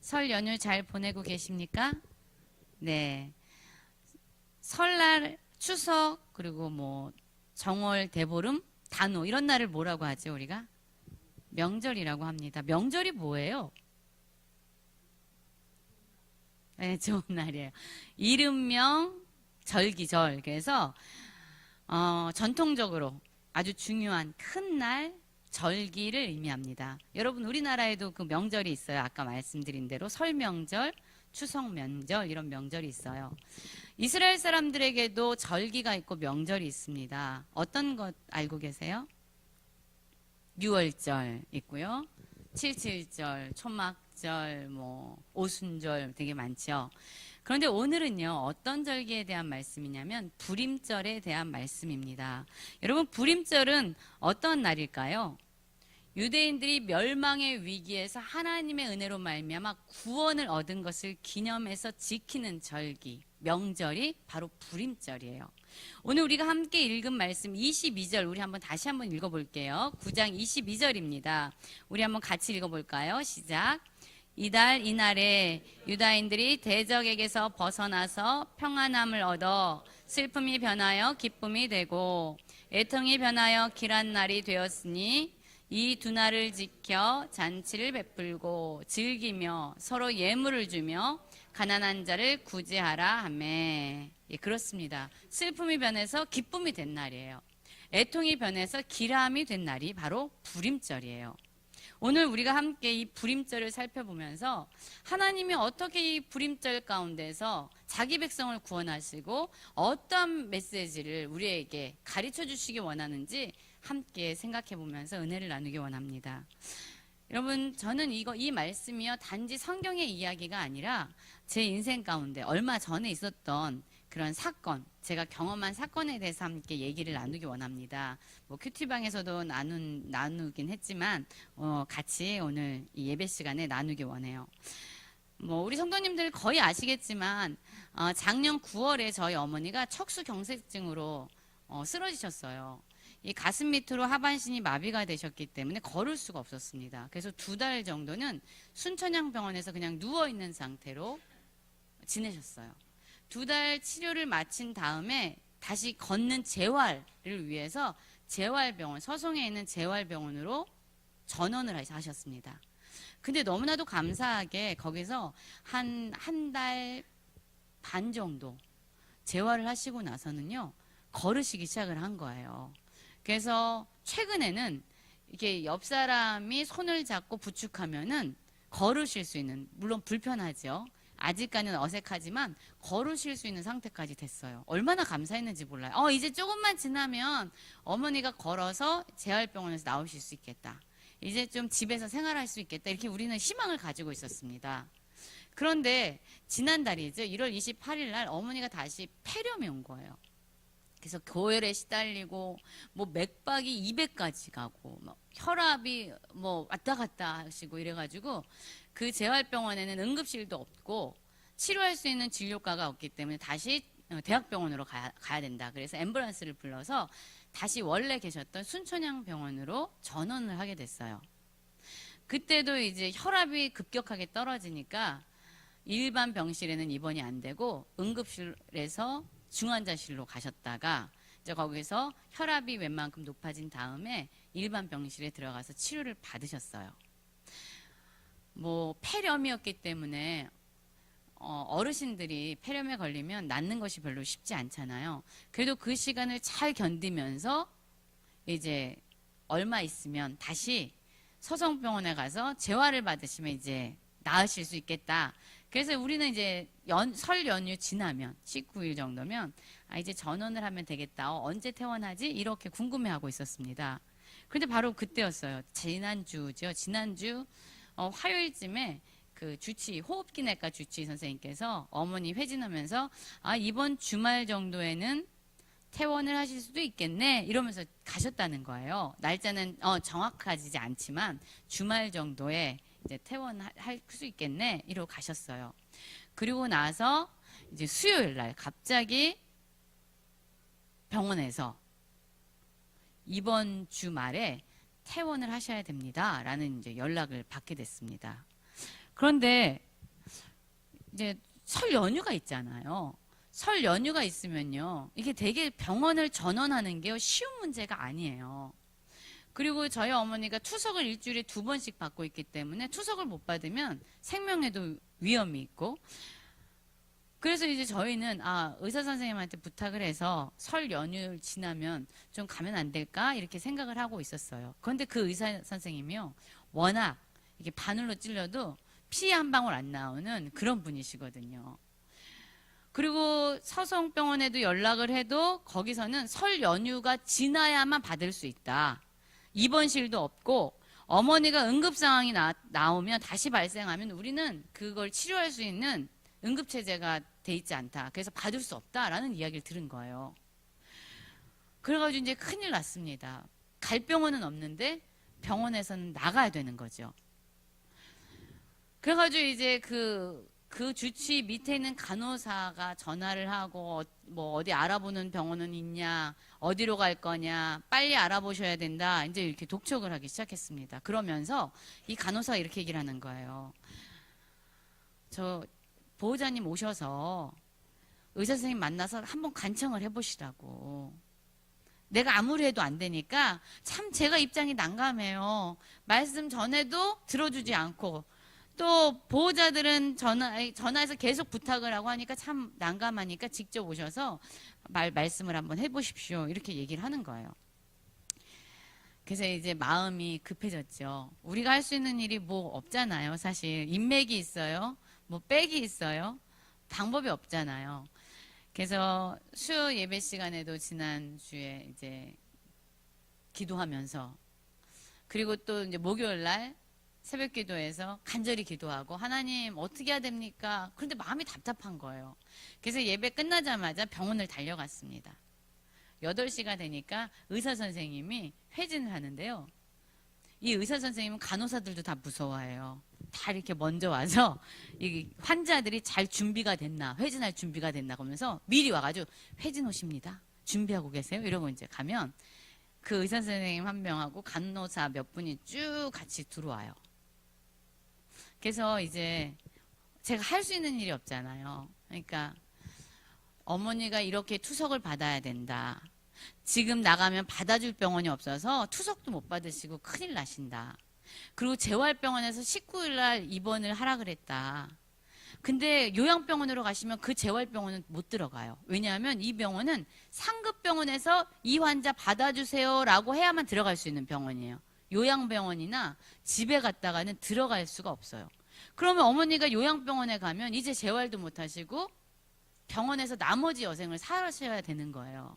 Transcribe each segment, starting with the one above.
설 연휴 잘 보내고 계십니까? 네. 설날, 추석, 그리고 뭐 정월, 대보름, 단오 이런 날을 뭐라고 하죠, 우리가? 명절이라고 합니다. 명절이 뭐예요? 네, 좋은 날이에요. 이름명, 절기절. 그래서 전통적으로 아주 중요한 큰 날, 절기를 의미합니다. 여러분, 우리나라에도 그 명절이 있어요. 아까 말씀드린 대로 설 명절, 추석 명절 이런 명절이 있어요. 이스라엘 사람들에게도 절기가 있고 명절이 있습니다. 어떤 것 알고 계세요? 유월절 있고요. 칠칠절, 초막절, 뭐 오순절 되게 많죠. 그런데 오늘은요, 어떤 절기에 대한 말씀이냐면 불임절에 대한 말씀입니다. 여러분, 불임절은 어떤 날일까요? 유대인들이 멸망의 위기에서 하나님의 은혜로 말미암아 구원을 얻은 것을 기념해서 지키는 절기, 명절이 바로 불임절이에요. 오늘 우리가 함께 읽은 말씀 22절 우리 다시 한번 읽어볼게요. 9장 22절입니다. 우리 한번 같이 읽어볼까요? 시작. 이달 이날에 유다인들이 대적에게서 벗어나서 평안함을 얻어 슬픔이 변하여 기쁨이 되고 애통이 변하여 길한 날이 되었으니 이 두 날을 지켜 잔치를 베풀고 즐기며 서로 예물을 주며 가난한 자를 구제하라 하며. 예, 그렇습니다. 슬픔이 변해서 기쁨이 된 날이에요. 애통이 변해서 기람이 된 날이 바로 불임절이에요. 오늘 우리가 함께 이 불임절을 살펴보면서 하나님이 어떻게 이 불임절 가운데서 자기 백성을 구원하시고 어떤 메시지를 우리에게 가르쳐 주시기 원하는지 함께 생각해 보면서 은혜를 나누기 원합니다. 여러분, 저는 이 말씀이요, 단지 성경의 이야기가 아니라 제 인생 가운데 얼마 전에 있었던 그런 사건, 제가 경험한 사건에 대해서 함께 얘기를 나누기 원합니다. 뭐 큐티방에서도 나누긴 했지만 같이 오늘 이 예배 시간에 나누기 원해요. 뭐 우리 성도님들 거의 아시겠지만 작년 9월에 저희 어머니가 척수경색증으로 쓰러지셨어요. 이 가슴 밑으로 하반신이 마비가 되셨기 때문에 걸을 수가 없었습니다. 그래서 2달 정도는 순천향병원에서 그냥 누워있는 상태로 지내셨어요. 2달 치료를 마친 다음에 다시 걷는 재활을 위해서 재활병원, 서송에 있는 재활병원으로 전원을 하셨습니다. 근데 너무나도 감사하게 거기서 한 달 반 정도 재활을 하시고 나서는요, 걸으시기 시작을 한 거예요. 그래서 최근에는 이렇게 옆 사람이 손을 잡고 부축하면은 걸으실 수 있는, 물론 불편하죠. 아직까지는 어색하지만 걸으실 수 있는 상태까지 됐어요. 얼마나 감사했는지 몰라요. 이제 조금만 지나면 어머니가 걸어서 재활병원에서 나오실 수 있겠다. 이제 좀 집에서 생활할 수 있겠다. 이렇게 우리는 희망을 가지고 있었습니다. 그런데 지난달이죠. 1월 28일 날 어머니가 다시 폐렴이 온 거예요. 그래서 고열에 시달리고 뭐 맥박이 200까지 가고 뭐 혈압이 뭐 왔다 갔다 하시고 이래가지고 그 재활병원에는 응급실도 없고 치료할 수 있는 진료과가 없기 때문에 다시 대학병원으로 가야 된다. 그래서 앰뷸런스를 불러서 다시 원래 계셨던 순천향병원으로 전원을 하게 됐어요. 그때도 이제 혈압이 급격하게 떨어지니까 일반 병실에는 입원이 안 되고 응급실에서 중환자실로 가셨다가 이제 거기서 혈압이 웬만큼 높아진 다음에 일반 병실에 들어가서 치료를 받으셨어요. 뭐 폐렴이었기 때문에 어르신들이 폐렴에 걸리면 낫는 것이 별로 쉽지 않잖아요. 그래도 그 시간을 잘 견디면서 이제 얼마 있으면 다시 서성병원에 가서 재활을 받으시면 이제 나으실 수 있겠다. 그래서 우리는 이제 설 연휴 지나면 19일 정도면 이제 전원을 하면 되겠다. 언제 퇴원하지? 이렇게 궁금해하고 있었습니다. 그런데 바로 그때였어요. 지난주죠. 지난주 화요일쯤에 그 호흡기내과 주치의 선생님께서 어머니 회진하면서 이번 주말 정도에는 퇴원을 하실 수도 있겠네 이러면서 가셨다는 거예요. 날짜는 정확하지 않지만 주말 정도에 이제 퇴원할 수 있겠네 이러고 가셨어요. 그리고 나서 이제 수요일 날 갑자기 병원에서 이번 주말에 퇴원을 하셔야 됩니다 라는 이제 연락을 받게 됐습니다. 그런데 이제 설 연휴가 있잖아요. 설 연휴가 있으면요, 이게 되게 병원을 전원하는 게 쉬운 문제가 아니에요. 그리고 저희 어머니가 투석을 일주일에 2번씩 받고 있기 때문에 투석을 못 받으면 생명에도 위험이 있고, 그래서 이제 저희는 의사 선생님한테 부탁을 해서 설 연휴를 지나면 좀 가면 안 될까 이렇게 생각을 하고 있었어요. 그런데 그 의사 선생님이요, 워낙 이게 바늘로 찔려도 피 한 방울 안 나오는 그런 분이시거든요. 그리고 서성병원에도 연락을 해도 거기서는 설 연휴가 지나야만 받을 수 있다. 입원실도 없고 어머니가 응급 상황이 나오면 다시 발생하면 우리는 그걸 치료할 수 있는 응급체제가 돼 있지 않다. 그래서 받을 수 없다라는 이야기를 들은 거예요. 그래가지고 이제 큰일 났습니다. 갈 병원은 없는데 병원에서는 나가야 되는 거죠. 그래가지고 이제 그 주치 밑에 있는 간호사가 전화를 하고 뭐 어디 알아보는 병원은 있냐, 어디로 갈 거냐, 빨리 알아보셔야 된다. 이제 이렇게 독촉을 하기 시작했습니다. 그러면서 이 간호사가 이렇게 얘기를 하는 거예요. 저 보호자님 오셔서 의사 선생님 만나서 한번 간청을 해보시라고. 내가 아무리 해도 안 되니까 참 제가 입장이 난감해요. 말씀 전에도 들어주지 않고 또 보호자들은 전화해서 계속 부탁을 하고 하니까 참 난감하니까 직접 오셔서 말씀을 한번 해보십시오. 이렇게 얘기를 하는 거예요. 그래서 이제 마음이 급해졌죠. 우리가 할 수 있는 일이 뭐 없잖아요. 사실 인맥이 있어요. 뭐 백이 있어요. 방법이 없잖아요. 그래서 수요 예배 시간에도 지난주에 이제 기도하면서, 그리고 또 이제 목요일 날 새벽 기도에서 간절히 기도하고, 하나님 어떻게 해야 됩니까? 그런데 마음이 답답한 거예요. 그래서 예배 끝나자마자 병원을 달려갔습니다. 8시가 되니까 의사 선생님이 회진을 하는데요. 이 의사 선생님은 간호사들도 다 무서워해요. 다 이렇게 먼저 와서 이 환자들이 잘 준비가 됐나, 회진할 준비가 됐나 그러면서 미리 와가지고 회진 오십니다. 준비하고 계세요. 이러고 이제 가면 그 의사 선생님 한 명하고 간호사 몇 분이 쭉 같이 들어와요. 그래서 이제 제가 할 수 있는 일이 없잖아요. 그러니까 어머니가 이렇게 투석을 받아야 된다. 지금 나가면 받아줄 병원이 없어서 투석도 못 받으시고 큰일 나신다. 그리고 재활병원에서 19일 날 입원을 하라 그랬다. 근데 요양병원으로 가시면 그 재활병원은 못 들어가요. 왜냐하면 이 병원은 상급병원에서 이 환자 받아주세요 라고 해야만 들어갈 수 있는 병원이에요. 요양병원이나 집에 갔다가는 들어갈 수가 없어요. 그러면 어머니가 요양병원에 가면 이제 재활도 못 하시고 병원에서 나머지 여생을 사셔야 되는 거예요.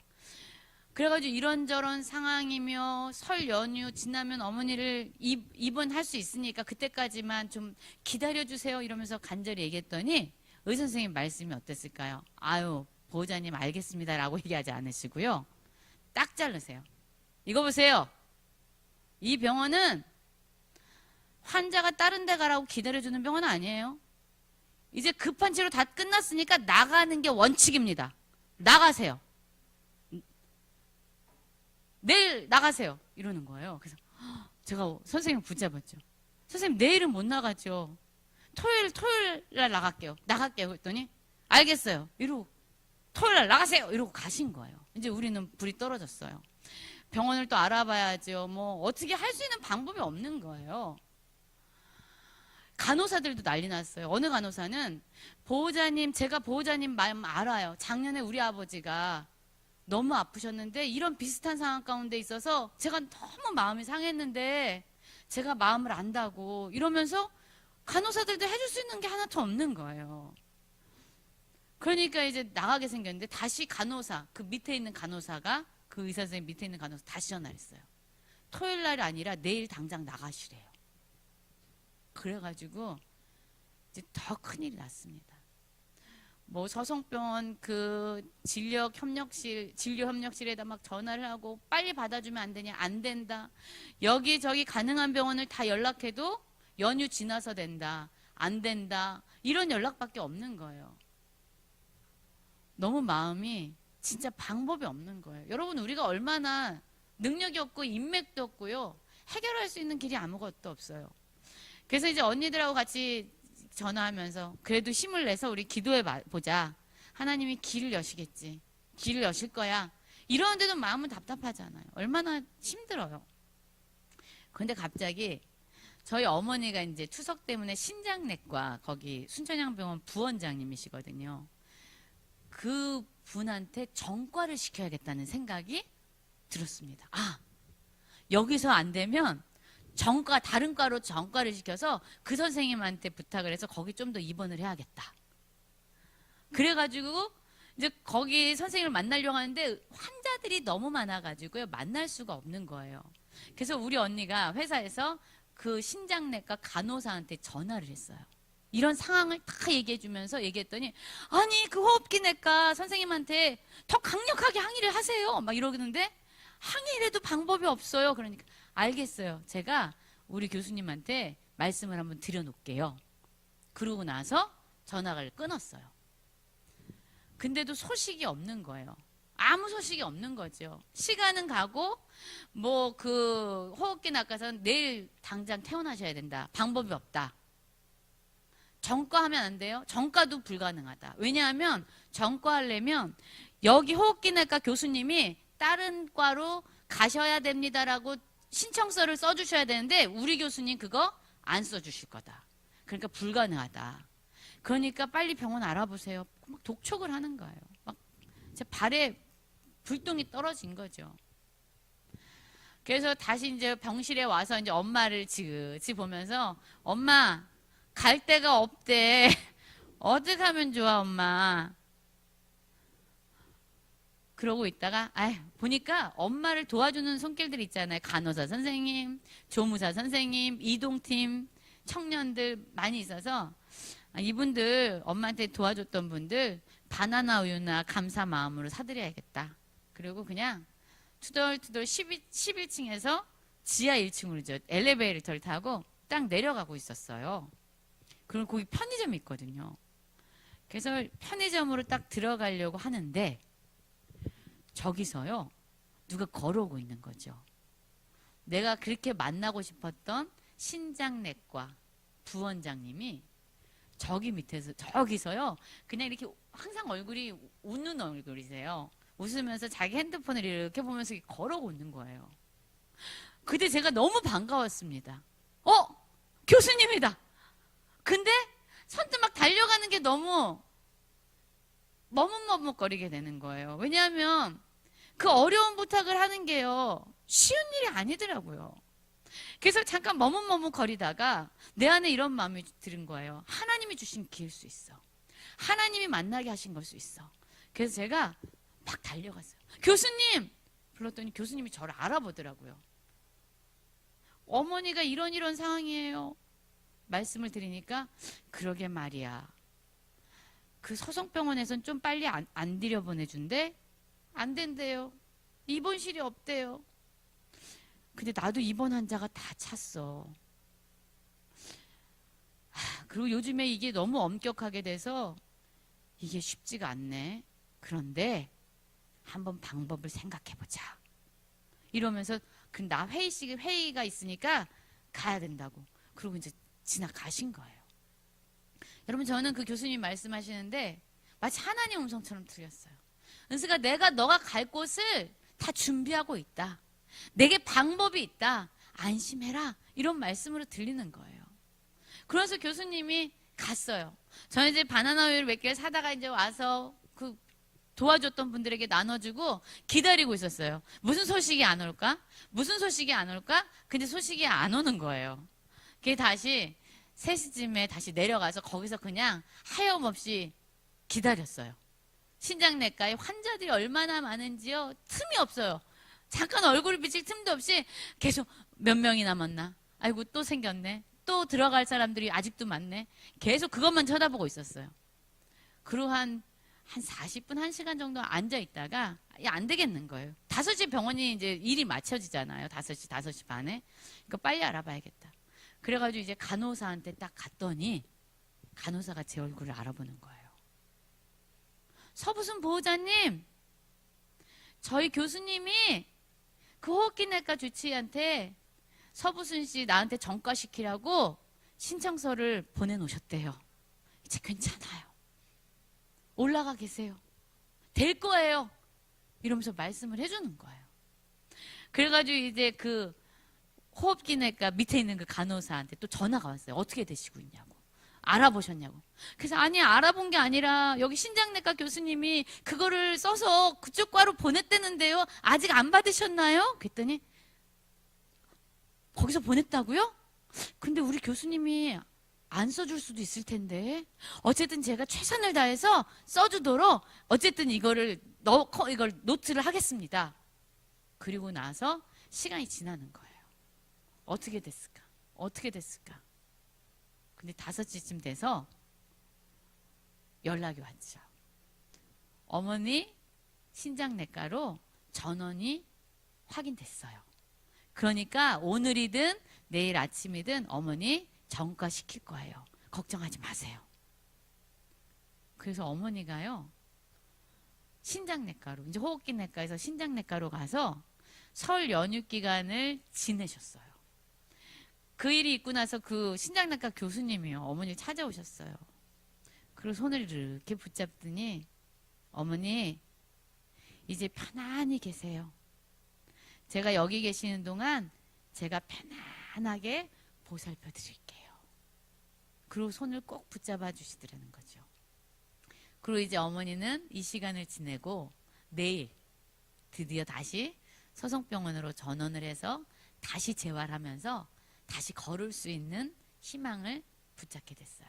그래가지고 이런저런 상황이며 설 연휴 지나면 어머니를 입원할 수 있으니까 그때까지만 좀 기다려주세요 이러면서 간절히 얘기했더니 의사 선생님 말씀이 어땠을까요? 아유, 보호자님 알겠습니다 라고 얘기하지 않으시고요. 딱 자르세요. 이거 보세요. 이 병원은 환자가 다른 데 가라고 기다려주는 병원은 아니에요. 이제 급한 치료 다 끝났으니까 나가는 게 원칙입니다. 나가세요. 내일 나가세요. 이러는 거예요. 그래서 제가 선생님 붙잡았죠. 선생님 내일은 못 나가죠. 토요일 날 나갈게요. 그랬더니 알겠어요. 이러고 토요일 날 나가세요. 이러고 가신 거예요. 이제 우리는 불이 떨어졌어요. 병원을 또 알아봐야죠. 뭐 어떻게 할 수 있는 방법이 없는 거예요. 간호사들도 난리 났어요. 어느 간호사는 제가 보호자님 마음 알아요. 작년에 우리 아버지가 너무 아프셨는데 이런 비슷한 상황 가운데 있어서 제가 너무 마음이 상했는데 제가 마음을 안다고 이러면서 간호사들도 해줄 수 있는 게 하나도 없는 거예요. 그러니까 이제 나가게 생겼는데 다시 간호사, 그 밑에 있는 간호사가, 그 의사 선생님 밑에 있는 간호사 다시 전화를 했어요. 토요일 날이 아니라 내일 당장 나가시래요. 그래가지고 이제 더 큰일이 났습니다. 뭐 서성병원 그 진료 협력실에다 막 전화를 하고 빨리 받아주면 안 되냐, 안 된다. 여기저기 가능한 병원을 다 연락해도 연휴 지나서 된다, 안 된다. 이런 연락밖에 없는 거예요. 너무 마음이 진짜 방법이 없는 거예요. 여러분, 우리가 얼마나 능력이 없고 인맥도 없고요, 해결할 수 있는 길이 아무것도 없어요. 그래서 이제 언니들하고 같이 전화하면서 그래도 힘을 내서 우리 기도해 보자. 하나님이 길을 여시겠지. 길을 여실 거야. 이러는데도 마음은 답답하잖아요. 얼마나 힘들어요. 그런데 갑자기 저희 어머니가 이제 투석 때문에 신장내과 거기 순천향병원 부원장님이시거든요. 그 분한테 전과를 시켜야겠다는 생각이 들었습니다. 아, 여기서 안 되면 전과, 다른 과로 전과를 시켜서 그 선생님한테 부탁을 해서 거기 좀 더 입원을 해야겠다. 그래가지고 이제 거기 선생님을 만나려고 하는데 환자들이 너무 많아가지고요. 만날 수가 없는 거예요. 그래서 우리 언니가 회사에서 그 신장내과 간호사한테 전화를 했어요. 이런 상황을 다 얘기해주면서 얘기했더니 아니 그 호흡기내과 선생님한테 더 강력하게 항의를 하세요. 막 이러는데 항의를 해도 방법이 없어요. 그러니까 알겠어요. 제가 우리 교수님한테 말씀을 한번 드려놓을게요. 그러고 나서 전화를 끊었어요. 근데도 소식이 없는 거예요. 아무 소식이 없는 거죠. 시간은 가고 뭐 그 호흡기 내과에서는 내일 당장 퇴원하셔야 된다. 방법이 없다. 전과하면 안 돼요? 전과도 불가능하다. 왜냐하면 전과하려면 여기 호흡기내과 교수님이 다른 과로 가셔야 됩니다라고 신청서를 써주셔야 되는데 우리 교수님 그거 안 써주실 거다. 그러니까 불가능하다. 그러니까 빨리 병원 알아보세요. 막 독촉을 하는 거예요. 막 제 발에 불똥이 떨어진 거죠. 그래서 다시 이제 병실에 와서 이제 엄마를 지그지 보면서 엄마 갈 데가 없대. 어떻게 하면 좋아 엄마. 그러고 있다가 보니까 엄마를 도와주는 손길들 있잖아요. 간호사 선생님, 조무사 선생님, 이동팀 청년들 많이 있어서 이분들 엄마한테 도와줬던 분들 바나나 우유나 감사 마음으로 사드려야겠다. 그리고 그냥 투덜투덜 11층에서 지하 1층으로 엘리베이터를 타고 딱 내려가고 있었어요. 그럼 거기 편의점이 있거든요. 그래서 편의점으로 딱 들어가려고 하는데 저기서요 누가 걸어오고 있는 거죠. 내가 그렇게 만나고 싶었던 신장내과 부원장님이 저기 밑에서 저기서요 그냥 이렇게 항상 얼굴이 웃는 얼굴이세요. 웃으면서 자기 핸드폰을 이렇게 보면서 걸어오고 있는 거예요. 그때 제가 너무 반가웠습니다. 교수님이다. 근데 선뜻 막 달려가는 게 너무 머뭇머뭇거리게 되는 거예요. 왜냐하면 그 어려운 부탁을 하는 게요 쉬운 일이 아니더라고요. 그래서 잠깐 머뭇머뭇거리다가 내 안에 이런 마음이 들은 거예요. 하나님이 주신 기회일 수 있어. 하나님이 만나게 하신 걸 수 있어. 그래서 제가 막 달려갔어요. 교수님! 불렀더니 교수님이 저를 알아보더라고요. 어머니가 이런 상황이에요. 말씀을 드리니까 그러게 말이야. 그 서성병원에선 좀 빨리 안 들여보내준대? 안 된대요. 입원실이 없대요. 근데 나도 입원 환자가 다 찼어. 그리고 요즘에 이게 너무 엄격하게 돼서 이게 쉽지가 않네. 그런데 한번 방법을 생각해보자. 이러면서 나 회의가 있으니까 가야 된다고. 그리고 이제 지나가신 거예요. 여러분 저는 그 교수님 말씀하시는데 마치 하나님 음성처럼 들렸어요. 은수가 내가 너가 갈 곳을 다 준비하고 있다. 내게 방법이 있다. 안심해라. 이런 말씀으로 들리는 거예요. 그래서 교수님이 갔어요. 저는 이제 바나나 우유를 몇 개를 사다가 이제 와서 그 도와줬던 분들에게 나눠주고 기다리고 있었어요. 무슨 소식이 안 올까? 무슨 소식이 안 올까? 근데 소식이 안 오는 거예요. 그게 다시 3시쯤에 다시 내려가서 거기서 그냥 하염없이 기다렸어요. 신장내과에 환자들이 얼마나 많은지요. 틈이 없어요. 잠깐 얼굴을 비칠 틈도 없이 계속 몇 명이 남았나? 아이고 또 생겼네. 또 들어갈 사람들이 아직도 많네. 계속 그것만 쳐다보고 있었어요. 그리고 한 40분, 1시간 정도 앉아있다가 안 되겠는 거예요. 5시 병원이 이제 일이 맞춰지잖아요. 5시 반에. 그러니까 빨리 알아봐야겠다. 그래가지고 이제 간호사한테 딱 갔더니 간호사가 제 얼굴을 알아보는 거예요. 서부순 보호자님, 저희 교수님이 그 호흡기내과 주치의한테 서부순 씨 나한테 전과시키라고 신청서를 보내놓으셨대요. 이제 괜찮아요. 올라가 계세요. 될 거예요. 이러면서 말씀을 해주는 거예요. 그래가지고 이제 그 호흡기내과 밑에 있는 그 간호사한테 또 전화가 왔어요. 어떻게 되시고 있냐고. 알아보셨냐고. 그래서 아니, 알아본 게 아니라 여기 신장내과 교수님이 그거를 써서 그쪽 과로 보냈다는데요. 아직 안 받으셨나요? 그랬더니 거기서 보냈다고요? 근데 우리 교수님이 안 써줄 수도 있을 텐데. 어쨌든 제가 최선을 다해서 써주도록 어쨌든 이걸 노트를 하겠습니다. 그리고 나서 시간이 지나는 거예요. 어떻게 됐을까? 어떻게 됐을까? 근데 5시쯤 돼서 연락이 왔죠. 어머니 신장내과로 전원이 확인됐어요. 그러니까 오늘이든 내일 아침이든 어머니 전과시킬 거예요. 걱정하지 마세요. 그래서 어머니가요, 신장내과로, 이제 호흡기내과에서 신장내과로 가서 설 연휴 기간을 지내셨어요. 그 일이 있고 나서 그 신장내과 교수님이요, 어머니를 찾아오셨어요. 그리고 손을 이렇게 붙잡더니, 어머니 이제 편안히 계세요. 제가 여기 계시는 동안 제가 편안하게 보살펴 드릴게요. 그리고 손을 꼭 붙잡아 주시더라는 거죠. 그리고 이제 어머니는 이 시간을 지내고 내일 드디어 다시 서성병원으로 전원을 해서 다시 재활하면서 다시 걸을 수 있는 희망을 붙잡게 됐어요.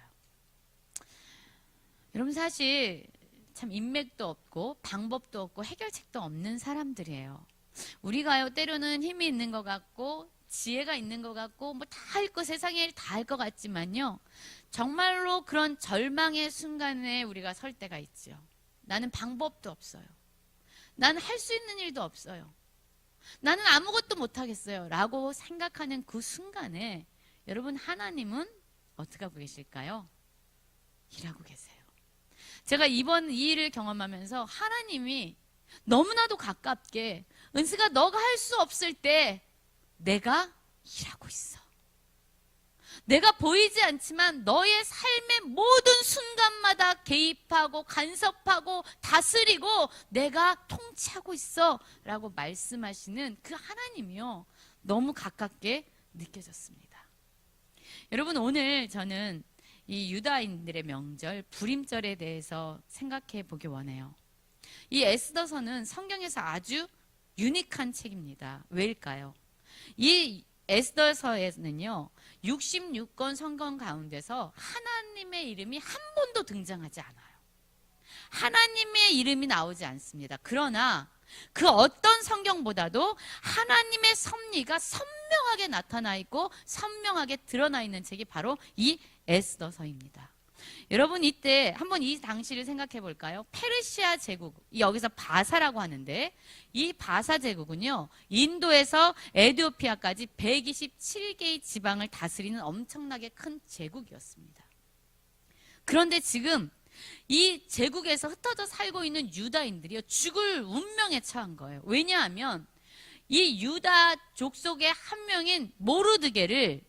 여러분, 사실 참 인맥도 없고 방법도 없고 해결책도 없는 사람들이에요. 우리가요, 때로는 힘이 있는 것 같고 지혜가 있는 것 같고 뭐 다 할 거, 세상에 일 다 할 것 같지만요, 정말로 그런 절망의 순간에 우리가 설 때가 있죠. 나는 방법도 없어요. 나는 할 수 있는 일도 없어요. 나는 아무것도 못하겠어요 라고 생각하는 그 순간에 여러분, 하나님은 어떻게 하고 계실까요? 일하고 계세요. 제가 이번 이 일을 경험하면서 하나님이 너무나도 가깝게, 은수가 너가 할 수 없을 때 내가 일하고 있어. 내가 보이지 않지만 너의 삶의 모든 순간마다 개입하고 간섭하고 다스리고 내가 통치하고 있어 라고 말씀하시는 그 하나님이요, 너무 가깝게 느껴졌습니다. 여러분, 오늘 저는 이 유다인들의 명절 불임절에 대해서 생각해 보기 원해요. 이 에스더서는 성경에서 아주 유니크한 책입니다. 왜일까요? 이 에스더서에는요, 66권 성경 가운데서 하나님의 이름이 한 번도 등장하지 않아요. 하나님의 이름이 나오지 않습니다. 그러나 그 어떤 성경보다도 하나님의 섭리가 선명하게 나타나 있고 선명하게 드러나 있는 책이 바로 이 에스더서입니다. 여러분, 이때 한번 이 당시를 생각해 볼까요? 페르시아 제국, 여기서 바사라고 하는데, 이 바사 제국은요, 인도에서 에티오피아까지 127개의 지방을 다스리는 엄청나게 큰 제국이었습니다. 그런데 지금 이 제국에서 흩어져 살고 있는 유다인들이 죽을 운명에 처한 거예요. 왜냐하면 이 유다 족속의 한 명인 모르드게를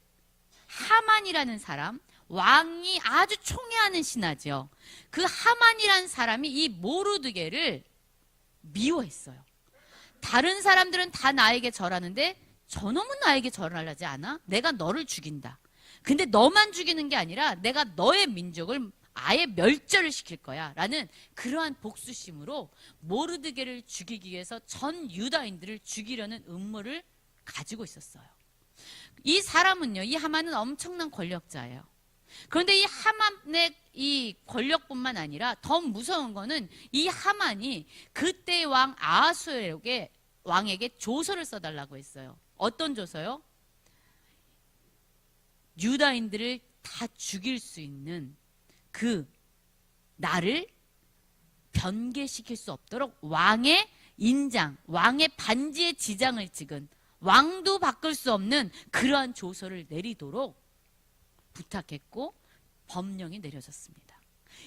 하만이라는 사람, 왕이 아주 총애하는 신하죠. 그 하만이라는 사람이 이 모르드게를 미워했어요. 다른 사람들은 다 나에게 절하는데 저놈은 나에게 절하지 않아? 내가 너를 죽인다. 근데 너만 죽이는 게 아니라 내가 너의 민족을 아예 멸절을 시킬 거야 라는 그러한 복수심으로 모르드게를 죽이기 위해서 전 유다인들을 죽이려는 음모를 가지고 있었어요. 이 사람은요, 이 하만은 엄청난 권력자예요. 그런데 이 하만의 이 권력뿐만 아니라 더 무서운 거는 이 하만이 그때의 왕 아하수에로게 왕에게 조서를 써달라고 했어요. 어떤 조서요? 유다인들을 다 죽일 수 있는 그 나를 변개시킬 수 없도록 왕의 인장, 왕의 반지의 지장을 찍은, 왕도 바꿀 수 없는 그러한 조서를 내리도록 부탁했고 법령이 내려졌습니다.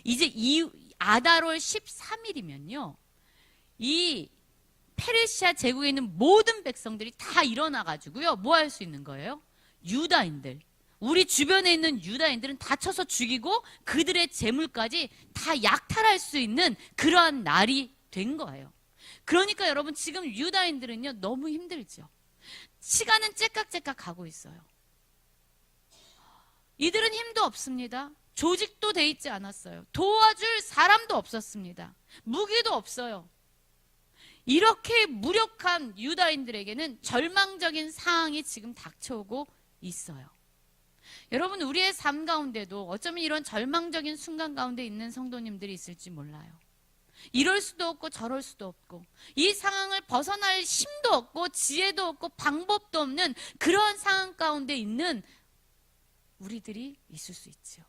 이제 이 아달월 13일이면요, 이 페르시아 제국에 있는 모든 백성들이 다 일어나가지고요, 뭐 할 수 있는 거예요? 유다인들, 우리 주변에 있는 유다인들은 다 쳐서 죽이고 그들의 재물까지 다 약탈할 수 있는 그러한 날이 된 거예요. 그러니까 여러분 지금 유다인들은요 너무 힘들죠. 시간은 째깍째깍 가고 있어요. 이들은 힘도 없습니다. 조직도 돼 있지 않았어요. 도와줄 사람도 없었습니다. 무기도 없어요. 이렇게 무력한 유다인들에게는 절망적인 상황이 지금 닥쳐오고 있어요. 여러분 우리의 삶 가운데도 어쩌면 이런 절망적인 순간 가운데 있는 성도님들이 있을지 몰라요. 이럴 수도 없고 저럴 수도 없고 이 상황을 벗어날 힘도 없고 지혜도 없고 방법도 없는 그런 상황 가운데 있는 우리들이 있을 수 있죠.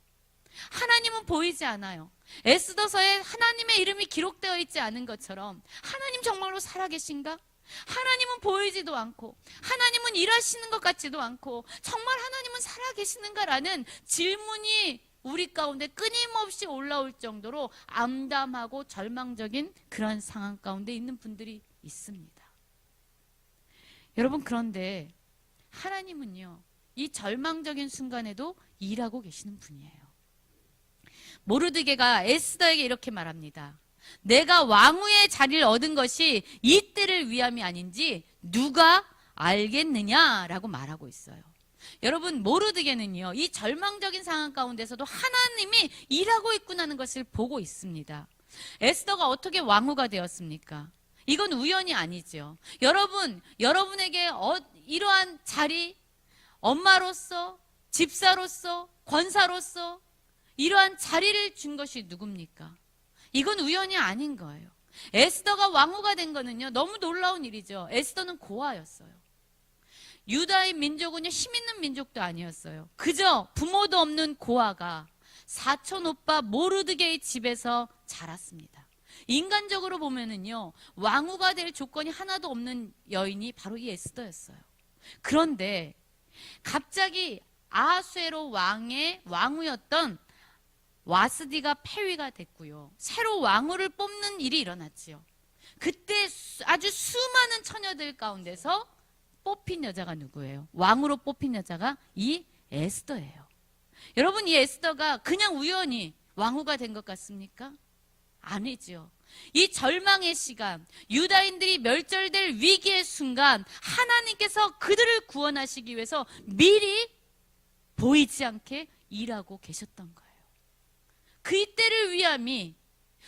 하나님은 보이지 않아요. 에스더서에 하나님의 이름이 기록되어 있지 않은 것처럼 하나님 정말로 살아계신가? 하나님은 보이지도 않고 하나님은 일하시는 것 같지도 않고 정말 하나님은 살아계시는가라는 질문이 우리 가운데 끊임없이 올라올 정도로 암담하고 절망적인 그런 상황 가운데 있는 분들이 있습니다. 여러분 그런데 하나님은요 이 절망적인 순간에도 일하고 계시는 분이에요. 모르드게가 에스더에게 이렇게 말합니다. 내가 왕후의 자리를 얻은 것이 이 때를 위함이 아닌지 누가 알겠느냐라고 말하고 있어요. 여러분 모르드게는요 이 절망적인 상황 가운데서도 하나님이 일하고 있구나는 것을 보고 있습니다. 에스더가 어떻게 왕후가 되었습니까? 이건 우연이 아니죠. 여러분에게 이러한 자리, 엄마로서 집사로서 권사로서 이러한 자리를 준 것이 누굽니까? 이건 우연이 아닌 거예요. 에스더가 왕후가 된 거는요 너무 놀라운 일이죠. 에스더는 고아였어요. 유다의 민족은요 힘 있는 민족도 아니었어요. 그저 부모도 없는 고아가 사촌 오빠 모르드게의 집에서 자랐습니다. 인간적으로 보면은요 왕후가 될 조건이 하나도 없는 여인이 바로 이 에스더였어요. 그런데 갑자기 아하수에로 왕의 왕후였던 와스디가 폐위가 됐고요. 새로 왕후를 뽑는 일이 일어났지요. 그때 아주 수많은 처녀들 가운데서 뽑힌 여자가 누구예요? 왕으로 뽑힌 여자가 이 에스더예요. 여러분 이 에스더가 그냥 우연히 왕후가 된 것 같습니까? 아니죠. 이 절망의 시간, 유다인들이 멸절될 위기의 순간 하나님께서 그들을 구원하시기 위해서 미리 보이지 않게 일하고 계셨던 거예요. 그 이때를 위함이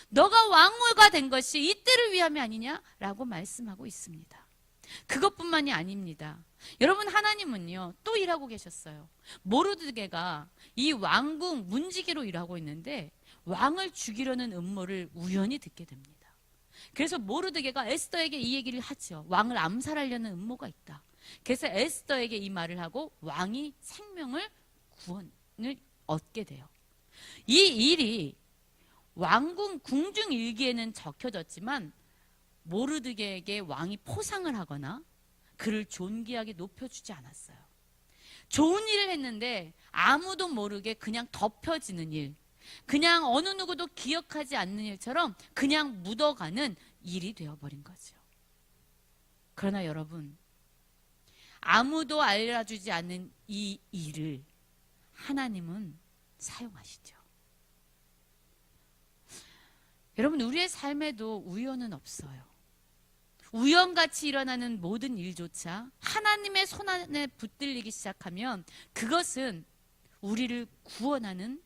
너가 왕후가 된 것이 이때를 위함이 아니냐라고 말씀하고 있습니다. 그것뿐만이 아닙니다. 여러분 하나님은요 또 일하고 계셨어요. 모르드게가 이 왕궁 문지기로 일하고 있는데 왕을 죽이려는 음모를 우연히 듣게 됩니다. 그래서 모르드게가 에스더에게 이 얘기를 하죠. 왕을 암살하려는 음모가 있다. 그래서 에스더에게 이 말을 하고 왕이 생명을 구원을 얻게 돼요. 이 일이 왕궁 궁중 일기에는 적혀졌지만 모르드게에게 왕이 포상을 하거나 그를 존귀하게 높여주지 않았어요. 좋은 일을 했는데 아무도 모르게 그냥 덮여지는 일, 그냥 어느 누구도 기억하지 않는 일처럼 그냥 묻어가는 일이 되어버린 거죠. 그러나 여러분 아무도 알려주지 않는 이 일을 하나님은 사용하시죠. 여러분 우리의 삶에도 우연은 없어요. 우연같이 일어나는 모든 일조차 하나님의 손안에 붙들리기 시작하면 그것은 우리를 구원하는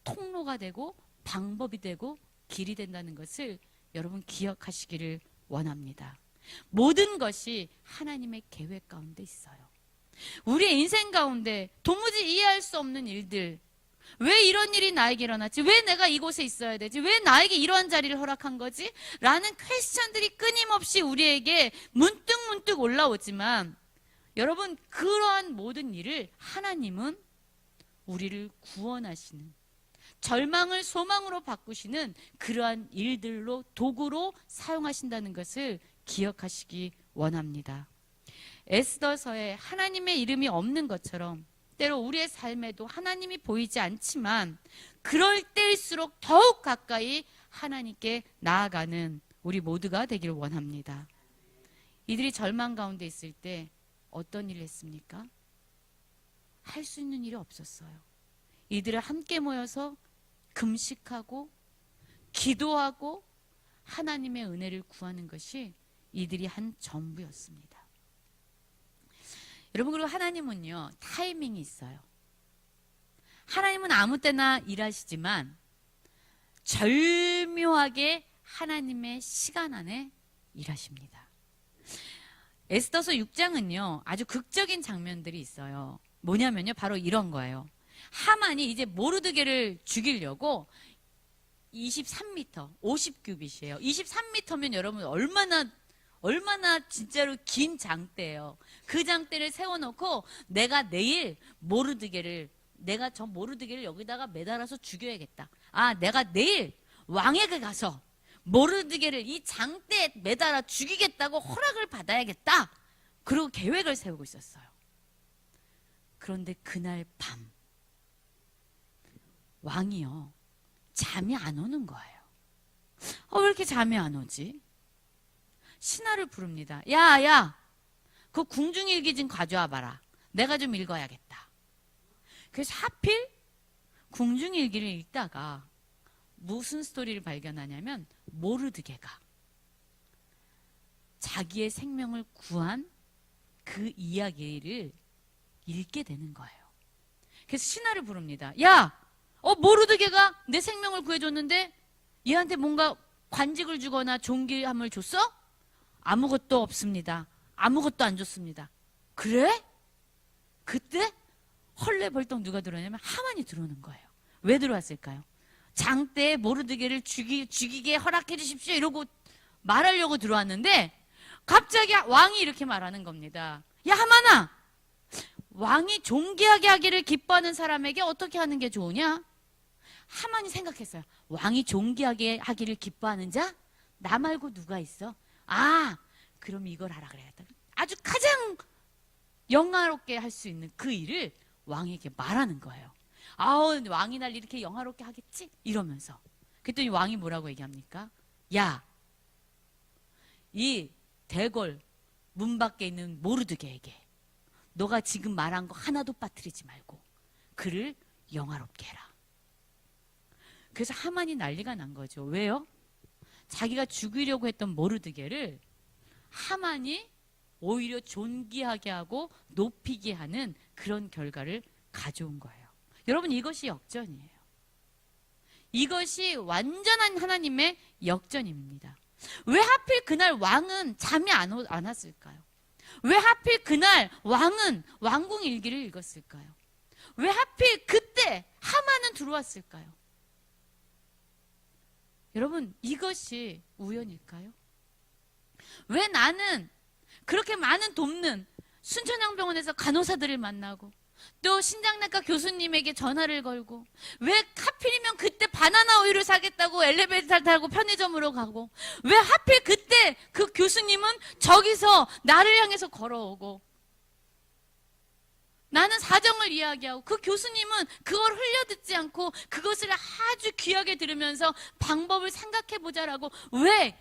통로가 되고 방법이 되고 길이 된다는 것을 여러분 기억하시기를 원합니다. 모든 것이 하나님의 계획 가운데 있어요. 우리의 인생 가운데 도무지 이해할 수 없는 일들, 왜 이런 일이 나에게 일어났지? 왜 내가 이곳에 있어야 되지? 왜 나에게 이러한 자리를 허락한 거지? 라는 퀘스천들이 끊임없이 우리에게 문득문득 올라오지만 여러분 그러한 모든 일을 하나님은 우리를 구원하시는, 절망을 소망으로 바꾸시는 그러한 일들로 도구로 사용하신다는 것을 기억하시기 원합니다. 에스더서에 하나님의 이름이 없는 것처럼 때로 우리의 삶에도 하나님이 보이지 않지만 그럴 때일수록 더욱 가까이 하나님께 나아가는 우리 모두가 되기를 원합니다. 이들이 절망 가운데 있을 때 어떤 일을 했습니까? 할 수 있는 일이 없었어요. 이들을 함께 모여서 금식하고 기도하고 하나님의 은혜를 구하는 것이 이들이 한 전부였습니다. 여러분, 그리고 하나님은요, 타이밍이 있어요. 하나님은 아무 때나 일하시지만 절묘하게 하나님의 시간 안에 일하십니다. 에스더서 6장은요, 아주 극적인 장면들이 있어요. 뭐냐면요, 바로 이런 거예요. 하만이 이제 모르드게를 죽이려고 23m, 50규빗이에요. 23m면 여러분 얼마나 진짜로 긴 장대예요. 그 장대를 세워놓고 내가 내일 내가 저 모르드게를 여기다가 매달아서 죽여야겠다. 아, 내가 내일 왕에게 가서 모르드게를 이 장대에 매달아 죽이겠다고 허락을 받아야겠다. 그리고 계획을 세우고 있었어요. 그런데 그날 밤 왕이요, 잠이 안 오는 거예요. 왜 이렇게 잠이 안 오지? 신하를 부릅니다. 야, 그 궁중일기 좀 가져와 봐라. 내가 좀 읽어야겠다. 그래서 하필 궁중일기를 읽다가 무슨 스토리를 발견하냐면 모르드게가 자기의 생명을 구한 그 이야기를 읽게 되는 거예요. 그래서 신하를 부릅니다. 야, 모르드게가 내 생명을 구해줬는데 얘한테 뭔가 관직을 주거나 존귀함을 줬어? 아무것도 없습니다. 아무것도 안 줬습니다. 그래? 그때 헐레벌떡 누가 들어오냐면 하만이 들어오는 거예요. 왜 들어왔을까요? 장대에 모르드게를 죽이게 허락해 주십시오 이러고 말하려고 들어왔는데 갑자기 왕이 이렇게 말하는 겁니다. 야, 하만아, 왕이 존귀하게 하기를 기뻐하는 사람에게 어떻게 하는 게 좋으냐? 하만이 생각했어요. 왕이 존귀하게 하기를 기뻐하는 자? 나 말고 누가 있어? 아, 그럼 이걸 하라 그래야겠다. 아주 가장 영화롭게 할 수 있는 그 일을 왕에게 말하는 거예요. 아우, 왕이 날 이렇게 영화롭게 하겠지? 이러면서. 그랬더니 왕이 뭐라고 얘기합니까? 야, 이 대궐 문 밖에 있는 모르드게에게 너가 지금 말한 거 하나도 빠뜨리지 말고 그를 영화롭게 해라. 그래서 하만이 난리가 난 거죠. 왜요? 자기가 죽이려고 했던 모르드게를 하만이 오히려 존귀하게 하고 높이게 하는 그런 결과를 가져온 거예요. 여러분, 이것이 역전이에요. 이것이 완전한 하나님의 역전입니다. 왜 하필 그날 왕은 잠이 안 왔을까요? 왜 하필 그날 왕은 왕궁 일기를 읽었을까요? 왜 하필 그때 하만은 들어왔을까요? 여러분, 이것이 우연일까요? 왜 나는 그렇게 많은 돕는 순천향병원에서 간호사들을 만나고 또 신장내과 교수님에게 전화를 걸고 왜 하필이면 그때 바나나 우유를 사겠다고 엘리베이터 타고 편의점으로 가고 왜 하필 그때 그 교수님은 저기서 나를 향해서 걸어오고 나는 사정을 이야기하고 그 교수님은 그걸 흘려듣지 않고 그것을 아주 귀하게 들으면서 방법을 생각해보자라고 왜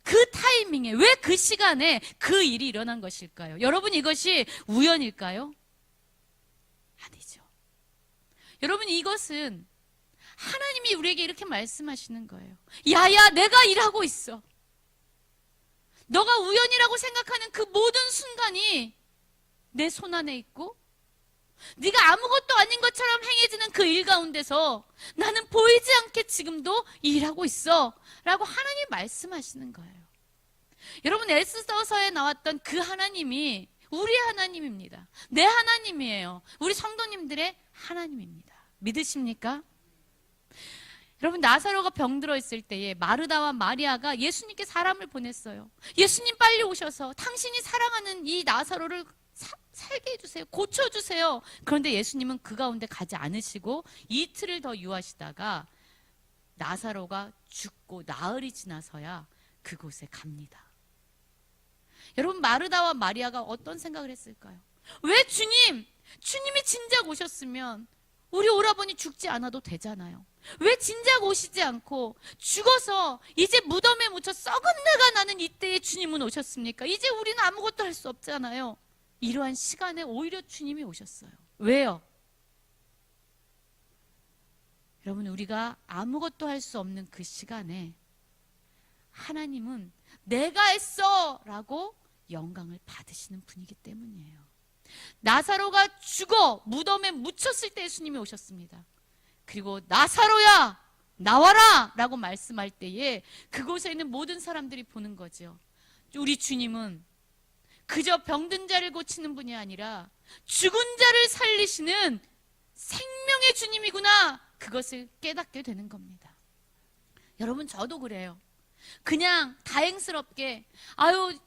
그 타이밍에 왜 그 시간에 그 일이 일어난 것일까요? 여러분, 이것이 우연일까요? 아니죠. 여러분, 이것은 하나님이 우리에게 이렇게 말씀하시는 거예요. 야야, 내가 일하고 있어. 너가 우연이라고 생각하는 그 모든 순간이 내 손 안에 있고 네가 아무것도 아닌 것처럼 행해지는 그 일 가운데서 나는 보이지 않게 지금도 일하고 있어 라고 하나님이 말씀하시는 거예요. 여러분, 에스더서에 나왔던 그 하나님이 우리 하나님입니다. 내 하나님이에요. 우리 성도님들의 하나님입니다. 믿으십니까? 여러분, 나사로가 병들어 있을 때에 마르다와 마리아가 예수님께 사람을 보냈어요. 예수님, 빨리 오셔서 당신이 사랑하는 이 나사로를 살게 해주세요. 고쳐주세요. 그런데 예수님은 그 가운데 가지 않으시고 이틀을 더 유하시다가 나사로가 죽고 나흘이 지나서야 그곳에 갑니다. 여러분, 마르다와 마리아가 어떤 생각을 했을까요? 왜 주님이 진작 오셨으면 우리 오라버니 죽지 않아도 되잖아요. 왜 진작 오시지 않고 죽어서 이제 무덤에 묻혀 썩은 내가 나는 이때에 주님은 오셨습니까? 이제 우리는 아무것도 할 수 없잖아요. 이러한 시간에 오히려 주님이 오셨어요. 왜요? 여러분, 우리가 아무것도 할 수 없는 그 시간에 하나님은 내가 했어! 라고 영광을 받으시는 분이기 때문이에요. 나사로가 죽어 무덤에 묻혔을 때 예수님이 오셨습니다. 그리고 나사로야 나와라! 라고 말씀할 때에 그곳에 있는 모든 사람들이 보는 거죠. 우리 주님은 그저 병든 자를 고치는 분이 아니라 죽은 자를 살리시는 생명의 주님이구나, 그것을 깨닫게 되는 겁니다. 여러분, 저도 그래요. 그냥 다행스럽게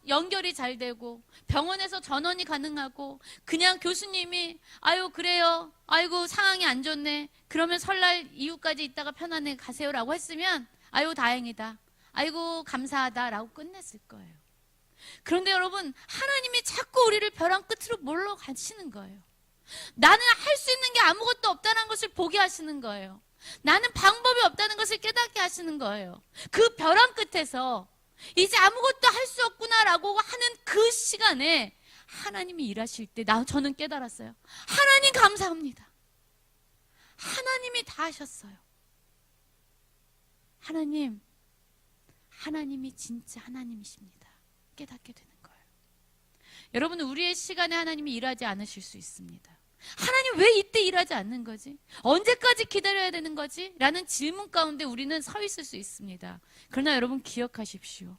연결이 잘 되고 병원에서 전원이 가능하고 그냥 교수님이 그래요, 아이고 상황이 안 좋네, 그러면 설날 이후까지 있다가 편안하게 가세요라고 했으면 다행이다, 아이고 감사하다라고 끝냈을 거예요. 그런데 여러분, 하나님이 자꾸 우리를 벼랑 끝으로 몰러 가시는 거예요. 나는 할 수 있는 게 아무것도 없다는 것을 보게 하시는 거예요. 나는 방법이 없다는 것을 깨닫게 하시는 거예요. 그 벼랑 끝에서 이제 아무것도 할 수 없구나라고 하는 그 시간에 하나님이 일하실 때 저는 깨달았어요. 하나님 감사합니다. 하나님이 다 하셨어요. 하나님이 진짜 하나님이십니다. 깨닫게 되는 거예요. 여러분, 우리의 시간에 하나님이 일하지 않으실 수 있습니다. 하나님 왜 이때 일하지 않는 거지? 언제까지 기다려야 되는 거지? 라는 질문 가운데 우리는 서 있을 수 있습니다. 그러나 여러분, 기억하십시오.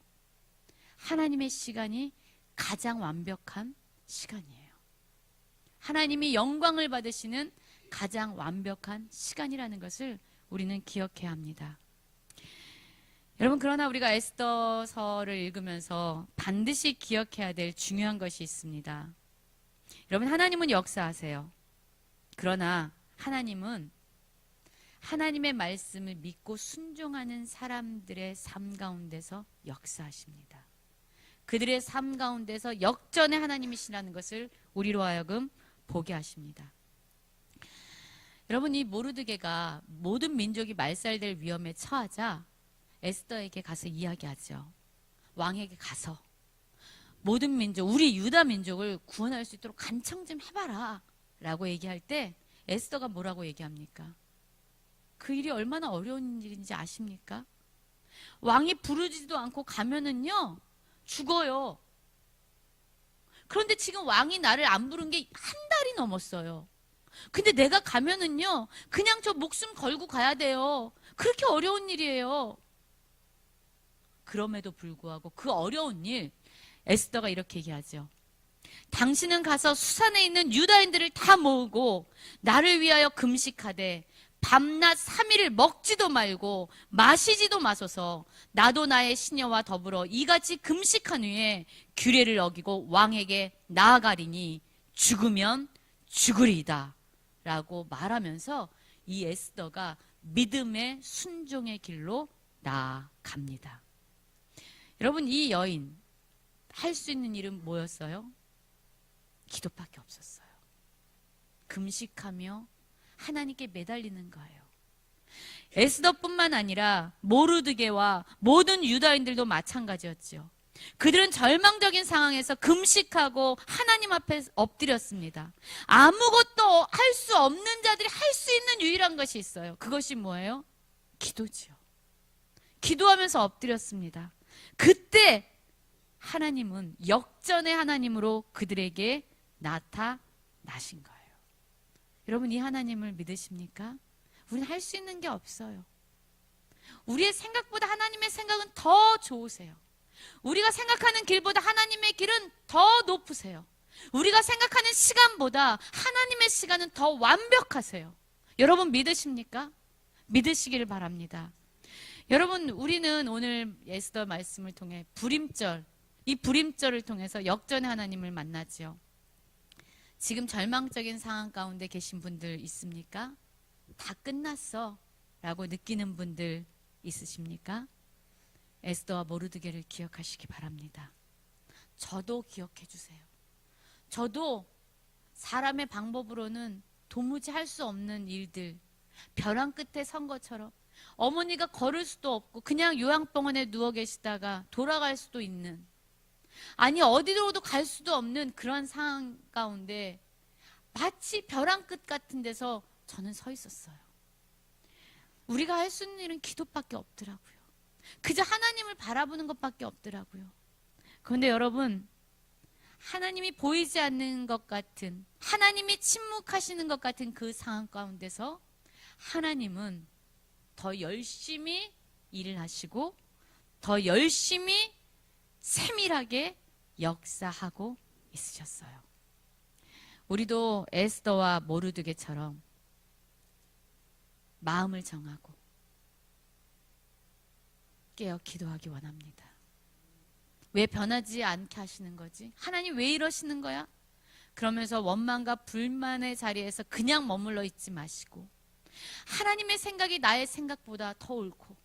하나님의 시간이 가장 완벽한 시간이에요. 하나님이 영광을 받으시는 가장 완벽한 시간이라는 것을 우리는 기억해야 합니다. 여러분, 그러나 우리가 에스더서를 읽으면서 반드시 기억해야 될 중요한 것이 있습니다. 여러분, 하나님은 역사하세요. 그러나 하나님은 하나님의 말씀을 믿고 순종하는 사람들의 삶 가운데서 역사하십니다. 그들의 삶 가운데서 역전의 하나님이시라는 것을 우리로 하여금 보게 하십니다. 여러분, 이 모르드게가 모든 민족이 말살될 위험에 처하자 에스더에게 가서 이야기하죠. 왕에게 가서 모든 민족, 우리 유다 민족을 구원할 수 있도록 간청 좀 해봐라 라고 얘기할 때 에스더가 뭐라고 얘기합니까? 그 일이 얼마나 어려운 일인지 아십니까? 왕이 부르지도 않고 가면은요 죽어요. 그런데 지금 왕이 나를 안 부른 게 한 달이 넘었어요. 근데 내가 가면은요 그냥 저 목숨 걸고 가야 돼요. 그렇게 어려운 일이에요. 그럼에도 불구하고 그 어려운 일, 에스더가 이렇게 얘기하죠. 당신은 가서 수산에 있는 유다인들을 다 모으고 나를 위하여 금식하되 밤낮 3일을 먹지도 말고 마시지도 마소서. 나도 나의 시녀와 더불어 이같이 금식한 후에 규례를 어기고 왕에게 나아가리니 죽으면 죽으리이다 라고 말하면서 이 에스더가 믿음의 순종의 길로 나아갑니다. 여러분, 이 여인 할 수 있는 일은 뭐였어요? 기도밖에 없었어요. 금식하며 하나님께 매달리는 거예요. 에스더뿐만 아니라 모르드게와 모든 유다인들도 마찬가지였죠. 그들은 절망적인 상황에서 금식하고 하나님 앞에 엎드렸습니다. 아무것도 할 수 없는 자들이 할 수 있는 유일한 것이 있어요. 그것이 뭐예요? 기도지요. 기도하면서 엎드렸습니다. 그때 하나님은 역전의 하나님으로 그들에게 나타나신 거예요. 여러분, 이 하나님을 믿으십니까? 우리는 할 수 있는 게 없어요. 우리의 생각보다 하나님의 생각은 더 좋으세요. 우리가 생각하는 길보다 하나님의 길은 더 높으세요. 우리가 생각하는 시간보다 하나님의 시간은 더 완벽하세요. 여러분, 믿으십니까? 믿으시기를 바랍니다. 여러분, 우리는 오늘 에스더 말씀을 통해 불임절, 이 불임절을 통해서 역전의 하나님을 만나지요. 지금 절망적인 상황 가운데 계신 분들 있습니까? 다 끝났어 라고 느끼는 분들 있으십니까? 에스더와 모르드게를 기억하시기 바랍니다. 저도 기억해 주세요. 저도 사람의 방법으로는 도무지 할 수 없는 일들, 벼랑 끝에 선 것처럼 어머니가 걸을 수도 없고 그냥 요양병원에 누워 계시다가 돌아갈 수도 있는, 아니 어디로도 갈 수도 없는 그런 상황 가운데 마치 벼랑 끝 같은 데서 저는 서 있었어요. 우리가 할 수 있는 일은 기도밖에 없더라고요. 그저 하나님을 바라보는 것밖에 없더라고요. 그런데 여러분, 하나님이 보이지 않는 것 같은, 하나님이 침묵하시는 것 같은 그 상황 가운데서 하나님은 더 열심히 일을 하시고 더 열심히 세밀하게 역사하고 있으셨어요. 우리도 에스더와 모르드게처럼 마음을 정하고 깨어 기도하기 원합니다. 왜 변하지 않게 하시는 거지? 하나님 왜 이러시는 거야? 그러면서 원망과 불만의 자리에서 그냥 머물러 있지 마시고 하나님의 생각이 나의 생각보다 더 옳고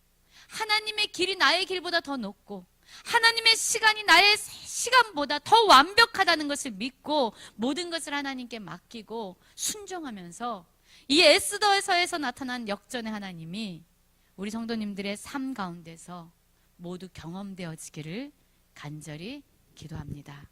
하나님의 길이 나의 길보다 더 높고 하나님의 시간이 나의 시간보다 더 완벽하다는 것을 믿고 모든 것을 하나님께 맡기고 순종하면서 이 에스더에서에서 나타난 역전의 하나님이 우리 성도님들의 삶 가운데서 모두 경험되어지기를 간절히 기도합니다.